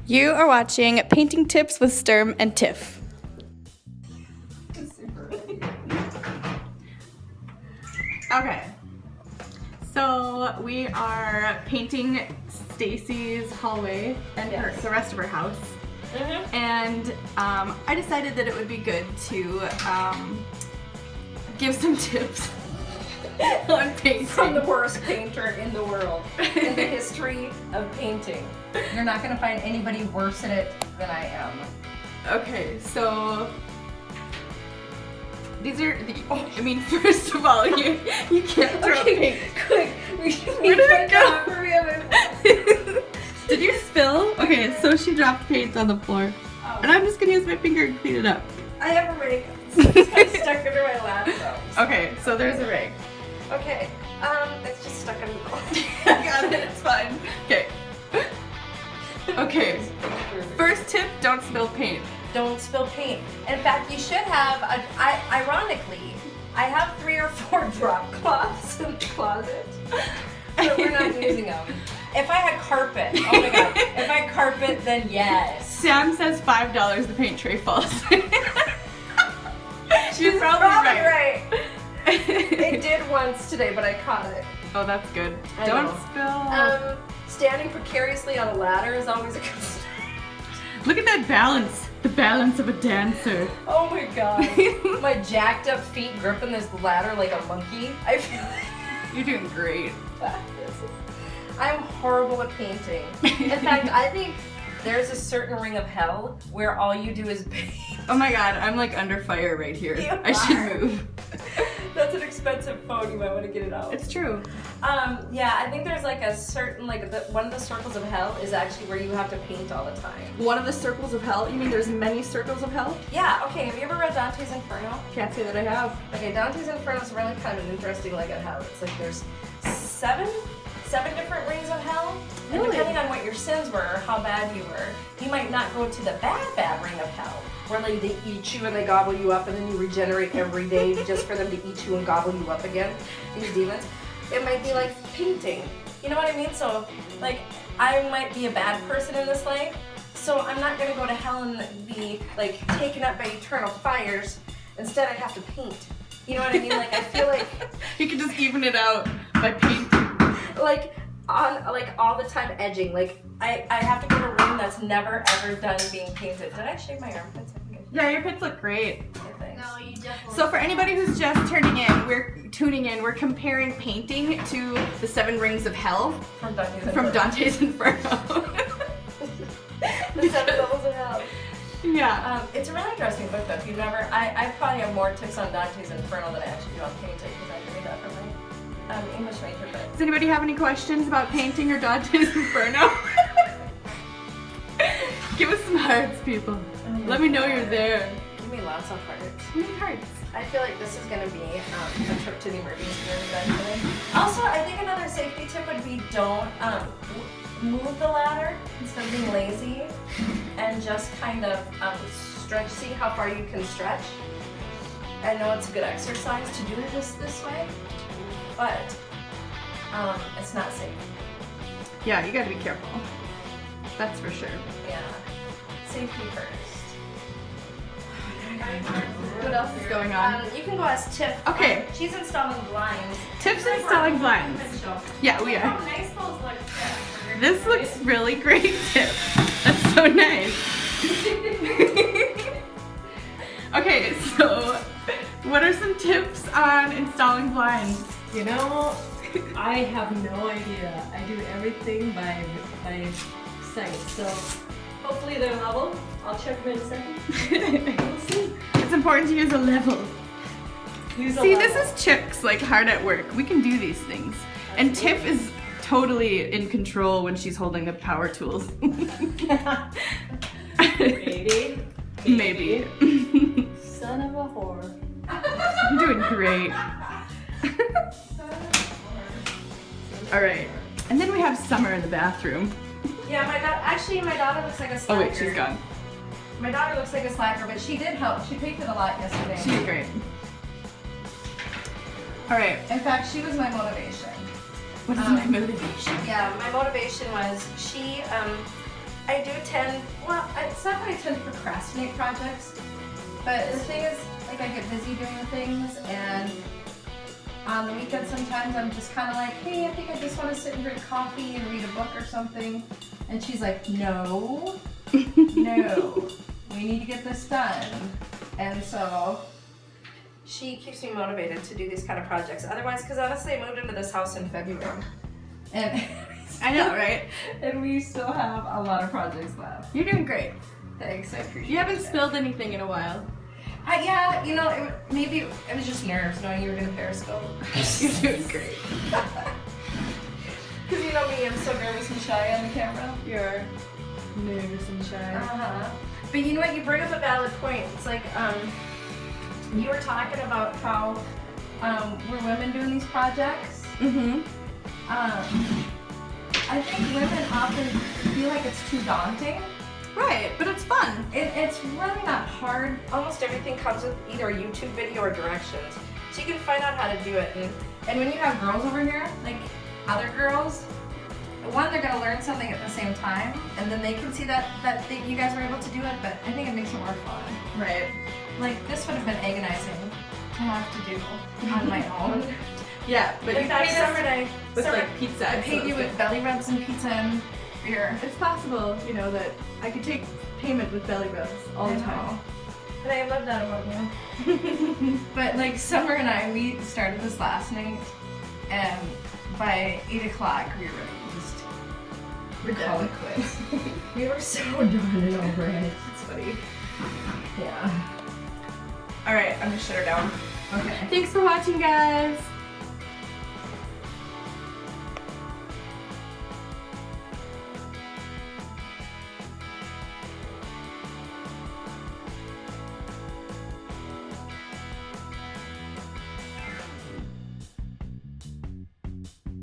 You are watching Painting Tips with Sturm and Tiff. Okay, so we are painting Stacy's hallway and the rest of her house. And I decided that it would be good to give some tips on painting. From the worst painter in the world, in the history of painting. You're not going to find anybody worse at it than I am. Okay, so these are the, I mean, first of all, you can't throw paint. Quick, Where did it go? Did you spill? Okay, so she dropped paint on the floor. And I'm just gonna use my finger and clean it up. I have a rag. It's stuck under my laptop. Okay, so there's a rag. Okay, it's just stuck in the middle. I got it, it's fine. Okay. Okay, first tip, don't spill paint. Don't spill paint. In fact, you should have, ironically, I have 3 or 4 drop cloths in the closet, but we're not using them. If I had carpet, oh my god, if I had carpet, then yes. Sam says $5 the paint tray falls. She's probably right. It did once today, but I caught it. Oh, that's good. I Don't know. spill. Standing precariously on a ladder is always a good start. Look at that balance. The balance of a dancer. Oh my god. My jacked up feet gripping this ladder like a monkey. I feel like You're doing great. I'm horrible at painting. In fact, I think there's a certain ring of hell where all you do is paint. Oh my god, I'm like under fire right here. You I should move. That's an expensive phone. You might want to get it out. It's true. Yeah, I think there's like a certain, one of the circles of hell is actually where you have to paint all the time. One of the circles of hell? You mean there's many circles of hell? Yeah, okay, have you ever read Dante's Inferno? Can't say that I have. Okay, Dante's Inferno is really kind of an interesting look at hell. It's like there's seven different rings of hell. And Really? depending on what your sins were or how bad you were, you might not go to the bad ring of hell, where like they eat you and they gobble you up and then you regenerate every day just for them to eat you and gobble you up again, these demons. It might be like painting. You know what I mean? So like I might be a bad person in this life, so I'm not gonna go to hell and be like taken up by eternal fires. Instead I have to paint. You know what I mean? Like I feel like You can just even it out by painting. like on like all the time edging. Like I have to go to a room that's never ever done being painted. Did I shave my armpits? I think I did. Yeah, your pits look great. Okay, thanks. No, you definitely. So for anybody who's just tuning in, we're comparing painting to the 7 rings of hell From Dante's from Inferno. Dante's Inferno. The 7 levels of hell. Yeah. It's a really interesting book though. If you've never, I probably have more tips on Dante's Inferno than I actually do on painting because I read that from my English major. But Does anybody have any questions about painting or Dante's Inferno? Give us some hearts, people. Let me know you're there. give me lots of hearts. Give me hearts. I feel like this is going to be a trip to the emergency room eventually. Also, I think another safety tip would be don't move the ladder instead of being lazy and just kind of stretch, see how far you can stretch. I know it's a good exercise to do it this way, but it's not safe. Yeah, you gotta be careful. That's for sure. Yeah, safety first. What else is going on? You can go ask Tiff. Okay. She's installing blinds. Tips installing blinds. Yeah, we How are. nice those look. This looks really great, Tip. That's so nice. Okay, so what are some tips on installing blinds? You know, I have no idea. I do everything by sight. So hopefully they're level. I'll check them in a second. We'll see. It's important to use a level. Use a See, level. this is Chicks, like hard at work. We can do these things. And Tiff is totally in control when she's holding the power tools. Maybe. Maybe. Son of a whore. You're doing great. All right. And then we have Summer in the bathroom. Yeah, my daughter looks like a slacker. Oh wait, she's gone. My daughter looks like a slacker, but she did help. She painted a lot yesterday. She's great. All right. In fact, she was my motivation. What is my motivation? Yeah, my motivation was she I do tend, well, it's not that I tend to procrastinate projects, but the thing is, like, I get busy doing things, and on the weekend sometimes I'm just kind of like, hey, I think I just want to sit and drink coffee and read a book or something. And she's like, no, no, we need to get this done. And so she keeps me motivated to do these kind of projects. Otherwise, because honestly, I moved into this house in February. And I know, right? And we still have a lot of projects left. You're doing great. Thanks, I appreciate it. You haven't spilled anything in a while. Yeah, you know, maybe it was just nerves knowing you were going to Periscope. You're doing great. Because you know me, I'm so nervous and shy on the camera. You're nervous and shy. But you know what? You bring up a valid point. It's like, you were talking about how we're women doing these projects. Mm-hmm. I think women often feel like it's too daunting. Right, but it's fun. It's really not hard. Almost everything comes with either a YouTube video or directions. So you can find out how to do it. And when you have girls over here, like other girls, one, they're going to learn something at the same time, and then they can see that you guys were able to do it, but I think it makes it more fun. Right. Like, this would have been agonizing to have to do on my own. Yeah, but In you fact, paid Summer us and I, with like pizza. I paid you with belly rubs and pizza and beer. It's possible, you know, that I could take payment with belly rubs all the time. And I love that about you. But like Summer and I, we started this last night, and by 8 o'clock we were ready to just call it quits. We were so done and over it. It's funny. Yeah. All right, I'm gonna shut her down. Okay. Thanks for watching, guys.